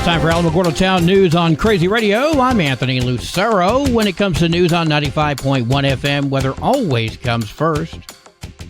Time for Alamogordo Town News on Crazy Radio. I'm Anthony Lucero. When it comes to news on 95.1 FM, weather always comes first.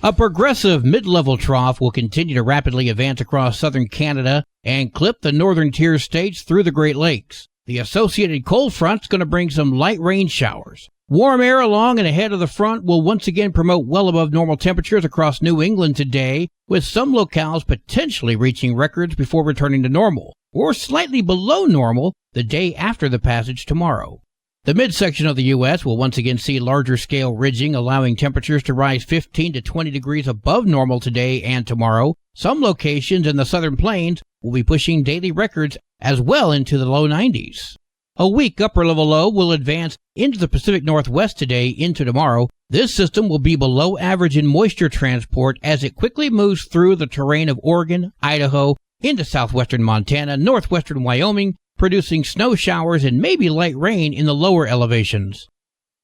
A progressive mid-level trough will continue to rapidly advance across southern Canada and clip the northern tier states through the Great Lakes. The associated cold front's going to bring some light rain showers. Warm air along and ahead of the front will once again promote well above normal temperatures across New England today, with some locales potentially reaching records before returning to normal, or slightly below normal the day after the passage tomorrow. The midsection of the U.S. will once again see larger scale ridging, allowing temperatures to rise 15 to 20 degrees above normal today and tomorrow. Some locations in the southern plains will be pushing daily records as well into the low 90s. A weak upper-level low will advance into the Pacific Northwest today into tomorrow. This system will be below average in moisture transport as it quickly moves through the terrain of Oregon, Idaho, into southwestern Montana, northwestern Wyoming, producing snow showers and maybe light rain in the lower elevations.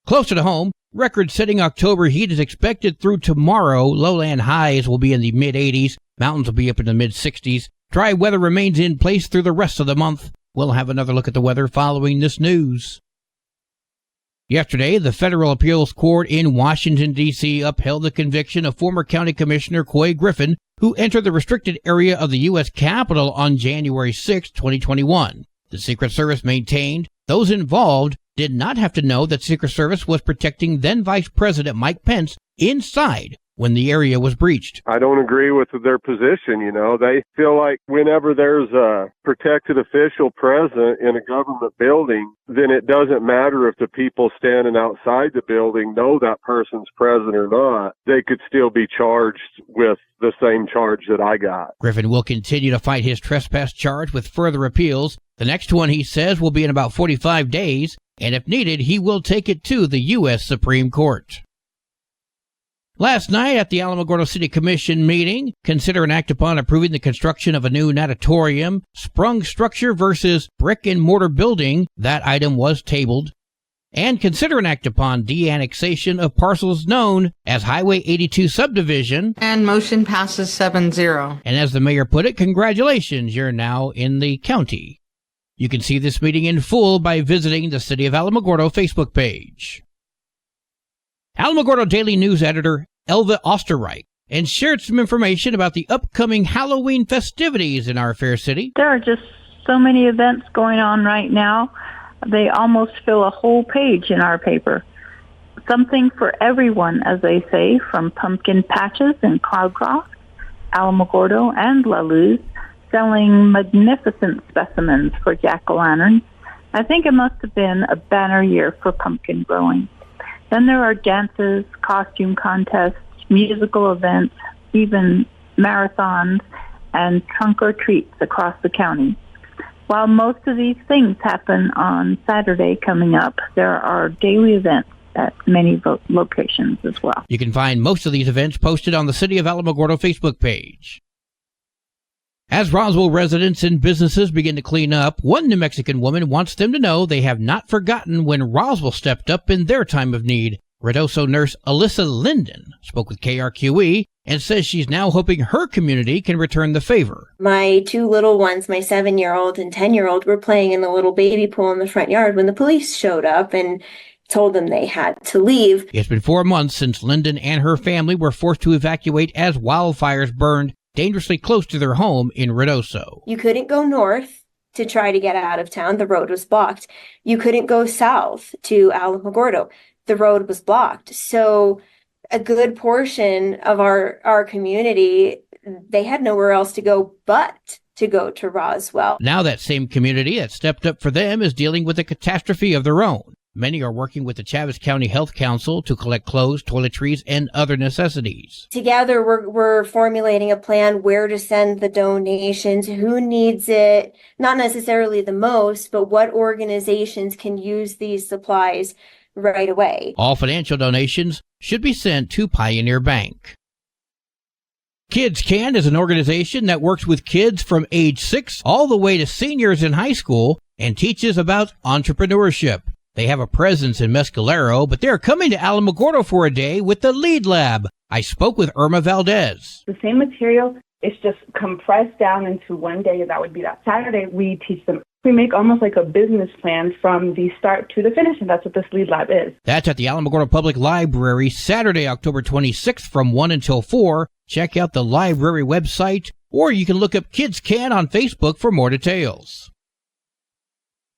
Closer to home, record-setting October heat is expected through tomorrow. Lowland highs will be in the mid-80s. Mountains will be up in the mid-60s. Dry weather remains in place through the rest of the month. We'll have another look at the weather following this news. Yesterday, the Federal Appeals Court in Washington, D.C. upheld the conviction of former County Commissioner Coy Griffin, who entered the restricted area of the U.S. Capitol on January 6, 2021. The Secret Service maintained those involved did not have to know that Secret Service was protecting then Vice President Mike Pence inside when the area was breached. I don't agree with their position. They feel like whenever there's a protected official present in a government building, then it doesn't matter if the people standing outside the building know that person's present or not. They could still be charged with the same charge that I got. Griffin will continue to fight his trespass charge with further appeals. The next one, he says, will be in about 45 days, and if needed, he will take it to the U.S. Supreme Court. Last night at the Alamogordo City Commission meeting, consider and act upon approving the construction of a new natatorium, sprung structure versus brick and mortar building. That item was tabled. And consider and act upon de-annexation of parcels known as Highway 82 subdivision. And motion passes 7-0. And as the mayor put it, congratulations, you're now in the county. You can see this meeting in full by visiting the City of Alamogordo Facebook page. Alamogordo Daily News editor Elva Osterreich and shared some information about the upcoming Halloween festivities in our fair city. There are just so many events going on right now. They almost fill a whole page in our paper. Something for everyone, as they say, from pumpkin patches in Cloudcroft, Alamogordo, and La Luz, selling magnificent specimens for jack-o'-lanterns. I think it must have been a banner year for pumpkin growing. Then there are dances, costume contests, musical events, even marathons, and trunk-or-treats across the county. While most of these things happen on Saturday coming up, there are daily events at many locations as well. You can find most of these events posted on the City of Alamogordo Facebook page. As Roswell residents and businesses begin to clean up, one New Mexican woman wants them to know they have not forgotten when Roswell stepped up in their time of need. Redoso nurse Alyssa Linden spoke with KRQE and says she's now hoping her community can return the favor. My two little ones, my 7-year-old and 10-year-old, were playing in the little baby pool in the front yard when the police showed up and told them they had to leave. It's been 4 months since Linden and her family were forced to evacuate as wildfires burned dangerously close to their home in Redoso. You couldn't go north to try to get out of town. The road was blocked. You couldn't go south to Alamogordo. The road was blocked. So a good portion of our community, they had nowhere else to go but to go to Roswell. Now that same community that stepped up for them is dealing with a catastrophe of their own. Many are working with the Chaves County Health Council to collect clothes, toiletries, and other necessities. Together, we're formulating a plan where to send the donations, who needs it, not necessarily the most, but what organizations can use these supplies right away. All financial donations should be sent to Pioneer Bank. Kids Can is an organization that works with kids from age 6 all the way to seniors in high school and teaches about entrepreneurship. They have a presence in Mescalero, but they're coming to Alamogordo for a day with the Lead Lab. I spoke with Irma Valdez. The same material, it's just compressed down into one day. That would be that Saturday. We teach them We make almost like a business plan from the start to the finish, and that's what this lead lab is. That's at the Alamogordo Public Library, Saturday, October 26th from 1 until 4. Check out the library website, or you can look up Kids Can on Facebook for more details.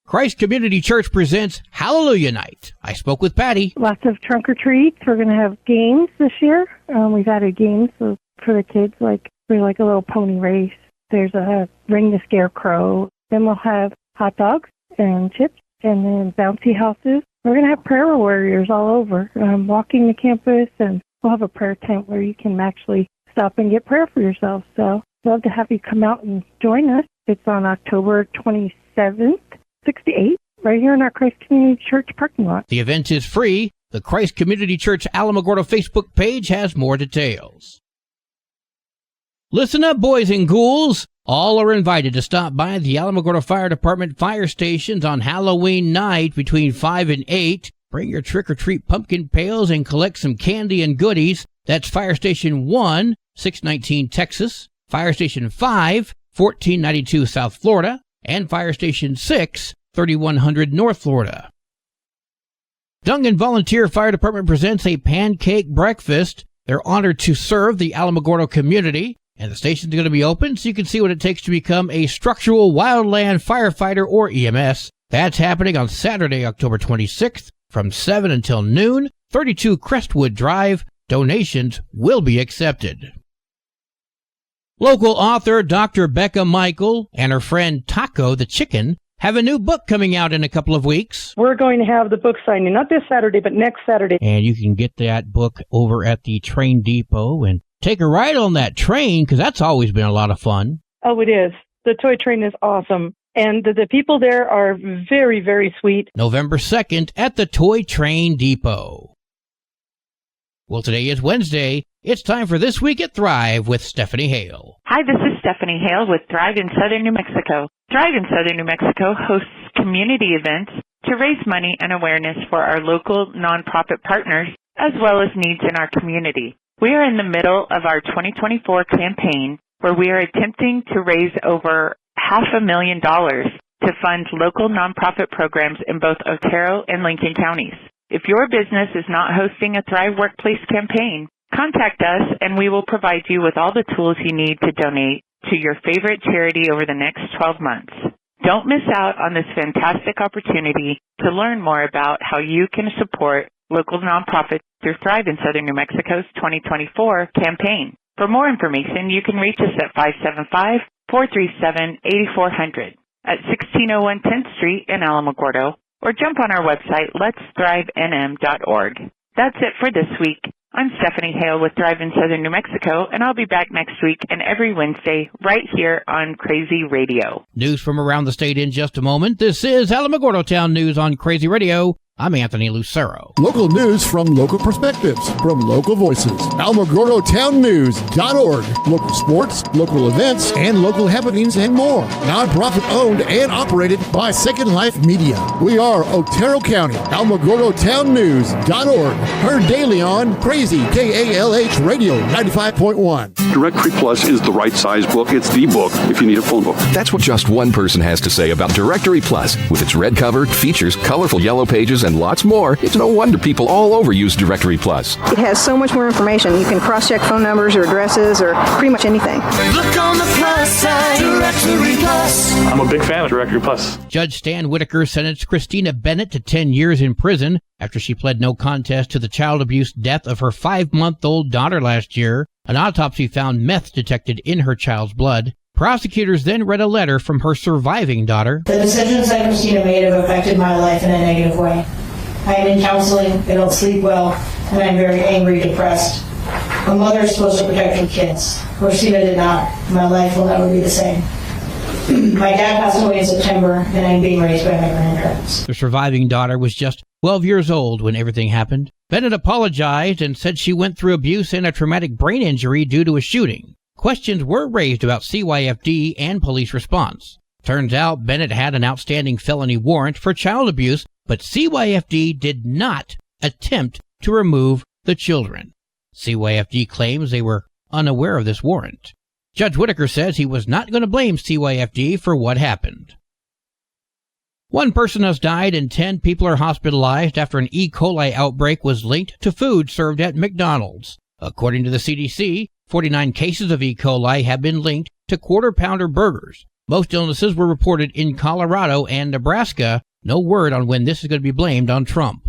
Christ Community Church presents Hallelujah Night. I spoke with Patty. Lots of trunk or treats. We're going to have games this year. We've added games for the kids, like a little pony race. There's a Ring the Scarecrow. Then we'll have hot dogs and chips and then bouncy houses. We're going to have prayer warriors all over, walking the campus, and we'll have a prayer tent where you can actually stop and get prayer for yourself. So love to have you come out and join us. It's on October 27th, 6 to 8, right here in our Christ Community Church parking lot. The event is free. The Christ Community Church Alamogordo Facebook page has more details. Listen up, boys and ghouls. All are invited to stop by the Alamogordo Fire Department fire stations on Halloween night between 5 and 8. Bring your trick-or-treat pumpkin pails and collect some candy and goodies. That's Fire Station 1, 619 Texas, Fire Station 5, 1492 South Florida, and Fire Station 6, 3100 North Florida. Dungan Volunteer Fire Department presents a pancake breakfast. They're honored to serve the Alamogordo community. And the station's going to be open so you can see what it takes to become a structural wildland firefighter or EMS. That's happening on Saturday, October 26th from 7 until noon, 32 Crestwood Drive. Donations will be accepted. Local author Dr. Becca Michael and her friend Taco the Chicken have a new book coming out in a couple of weeks. We're going to have the book signing, not this Saturday, but next Saturday. And you can get that book over at the train depot and take a ride on that train, because that's always been a lot of fun. Oh, it is. The toy train is awesome. And the people there are very, very sweet. November 2nd at the Toy Train Depot. Well, today is Wednesday. It's time for This Week at Thrive with Stephanie Hale. Hi, this is Stephanie Hale with Thrive in Southern New Mexico. Thrive in Southern New Mexico hosts community events to raise money and awareness for our local nonprofit partners, as well as needs in our community. We are in the middle of our 2024 campaign, where we are attempting to raise over $500,000 to fund local nonprofit programs in both Otero and Lincoln counties. If your business is not hosting a Thrive Workplace campaign, contact us and we will provide you with all the tools you need to donate to your favorite charity over the next 12 months. Don't miss out on this fantastic opportunity to learn more about how you can support local nonprofits through Thrive in Southern New Mexico's 2024 campaign. For more information, you can reach us at 575-437-8400 at 1601 10th Street in Alamogordo, or jump on our website, letstthrivenm.org. That's it for this week. I'm Stephanie Hale with Thrive in Southern New Mexico, and I'll be back next week and every Wednesday right here on Crazy Radio. News from around the state in just a moment. This is Alamogordo Town News on Crazy Radio. I'm Anthony Lucero. Local news from local perspectives, from local voices. AlamogordoTownNews.org. Local sports, local events, and local happenings and more. Nonprofit owned and operated by Second Life Media. We are Otero County. AlamogordoTownNews.org. Heard daily on Crazy KALH Radio 95.1. Directory Plus is the right size book. It's the book if you need a phone book. That's what just one person has to say about Directory Plus. With its red cover, features, colorful yellow pages, and lots more, it's no wonder people all over use Directory Plus. It has so much more information. You can cross-check phone numbers or addresses or pretty much anything. Look on the plus side, Directory Plus. I'm a big fan of Directory Plus. Judge Stan Whitaker sentenced Christina Bennett to 10 years in prison after she pled no contest to the child abuse death of her 5-month-old daughter last year. An autopsy found meth detected in her child's blood. Prosecutors then read a letter from her surviving daughter. The decisions that Christina made have affected my life in a negative way. I am in counseling, I don't sleep well, and I'm very angry, depressed. A mother is supposed to protect her kids. Christina did not. My life will never be the same. My dad passed away in September, and I'm being raised by my grandparents. The surviving daughter was just 12 years old when everything happened. Bennett apologized and said she went through abuse and a traumatic brain injury due to a shooting. Questions were raised about CYFD and police response. Turns out Bennett had an outstanding felony warrant for child abuse, but CYFD did not attempt to remove the children. CYFD claims they were unaware of this warrant. Judge Whitaker says he was not going to blame CYFD for what happened. One person has died and 10 people are hospitalized after an E. coli outbreak was linked to food served at McDonald's. According to the CDC, 49 cases of E. coli have been linked to quarter-pounder burgers. Most illnesses were reported in Colorado and Nebraska. No word on when this is going to be blamed on Trump.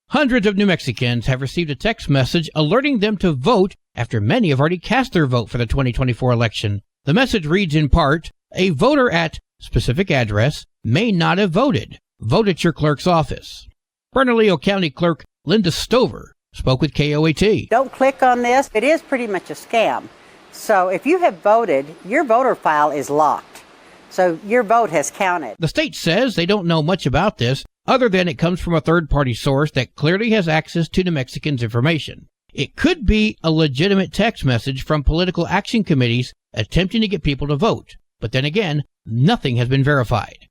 Hundreds of New Mexicans have received a text message alerting them to vote after many have already cast their vote for the 2024 election. The message reads in part, "A voter at specific address may not have voted. Vote at your clerk's office." Bernalillo County Clerk Linda Stover spoke with KOAT. Don't click on this. It is pretty much a scam. So if you have voted, your voter file is locked. So your vote has counted. The state says they don't know much about this, other than it comes from a third-party source that clearly has access to New Mexicans' information. It could be a legitimate text message from political action committees attempting to get people to vote. But then again, nothing has been verified.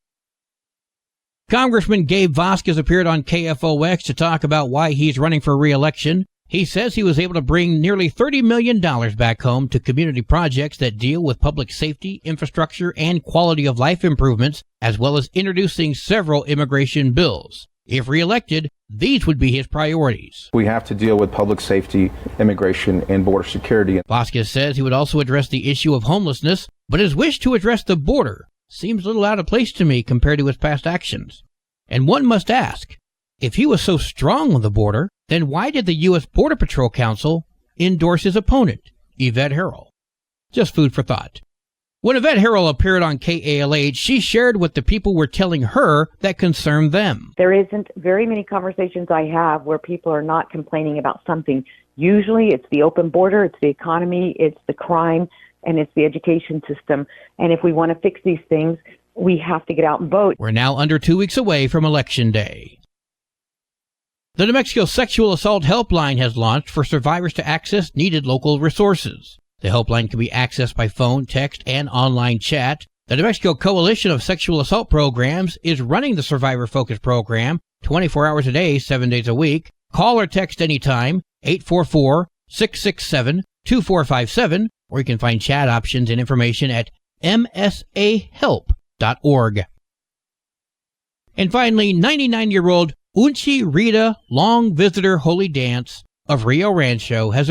Congressman Gabe Vasquez appeared on KFOX to talk about why he's running for re-election. He says he was able to bring nearly $30 million back home to community projects that deal with public safety, infrastructure, and quality of life improvements, as well as introducing several immigration bills. If re-elected, these would be his priorities. We have to deal with public safety, immigration, and border security. Vasquez says he would also address the issue of homelessness, but his wish to address the border seems a little out of place to me compared to his past actions. And one must ask, if he was so strong on the border, then why did the U.S. Border Patrol Council endorse his opponent, Yvette Harrell? Just food for thought. When Yvette Harrell appeared on KALH, she shared what the people were telling her that concerned them. There isn't very many conversations I have where people are not complaining about something. Usually it's the open border, it's the economy, it's the crime, and it's the education system. And if we want to fix these things, we have to get out and vote. We're now under 2 weeks away from Election Day. The New Mexico Sexual Assault Helpline has launched for survivors to access needed local resources. The helpline can be accessed by phone, text, and online chat. The New Mexico Coalition of Sexual Assault Programs is running the Survivor Focus program 24 hours a day, 7 days a week. Call or text anytime, 844-667-2457, or you can find chat options and information at msahelp.org. And finally, 99-year-old Unchi Rita Long Visitor Holy Dance of Rio Rancho has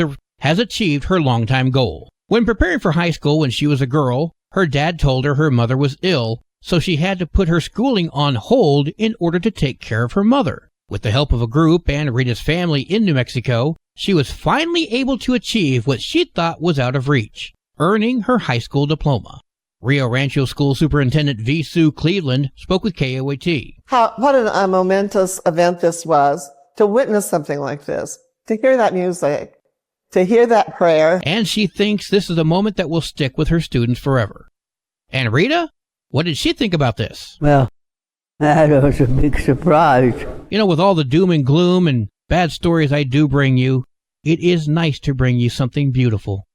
achieved her longtime goal. When preparing for high school when she was a girl, her dad told her mother was ill, so she had to put her schooling on hold in order to take care of her mother. With the help of a group and Rita's family in New Mexico, she was finally able to achieve what she thought was out of reach, earning her high school diploma. Rio Rancho School Superintendent V. Sue Cleveland spoke with KOAT. What a momentous event this was, to witness something like this, to hear that music, to hear that prayer. And she thinks this is a moment that will stick with her students forever. And Rita, what did she think about this? Well, that was a big surprise. You know, with all the doom and gloom and bad stories I do bring you, it is nice to bring you something beautiful.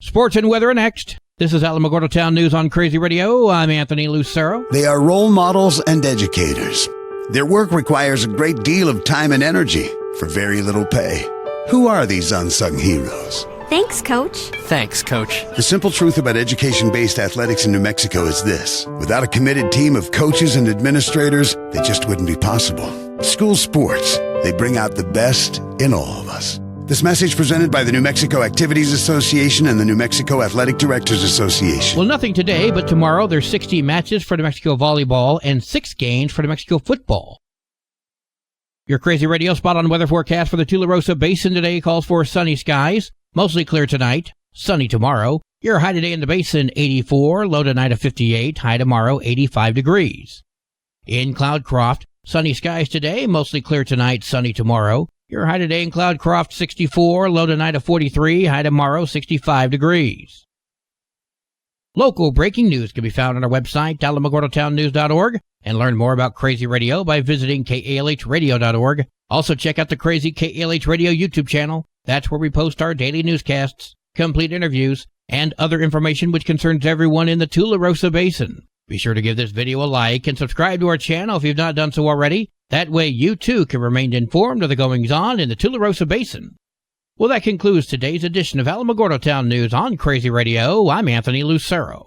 Sports and weather are next. This is Alamogordo Town News on Crazy Radio. I'm Anthony Lucero. They are role models and educators. Their work requires a great deal of time and energy for very little pay. Who are these unsung heroes? Thanks, Coach. Thanks, Coach. The simple truth about education-based athletics in New Mexico is this. Without a committed team of coaches and administrators, they just wouldn't be possible. School sports, they bring out the best in all of us. This message presented by the New Mexico Activities Association and the New Mexico Athletic Directors Association. Well, nothing today, but tomorrow there's 60 matches for New Mexico volleyball and 6 games for New Mexico football. Your Crazy Radio spot-on weather forecast for the Tularosa Basin today calls for sunny skies, mostly clear tonight, sunny tomorrow. Your high today in the basin, 84, low tonight of 58, high tomorrow, 85 degrees. In Cloudcroft, sunny skies today, mostly clear tonight, sunny tomorrow. Your high today in Cloudcroft, 64, low tonight of 43, high tomorrow, 65 degrees. Local breaking news can be found on our website, alamogordotownnews.org, and learn more about Crazy Radio by visiting kalhradio.org. Also check out the Crazy KALH Radio YouTube channel. That's where we post our daily newscasts, complete interviews, and other information which concerns everyone in the Tularosa Basin. Be sure to give this video a like and subscribe to our channel if you've not done so already. That way you too can remain informed of the goings-on in the Tularosa Basin. Well, that concludes today's edition of Alamogordo Town News on Crazy Radio. I'm Anthony Lucero.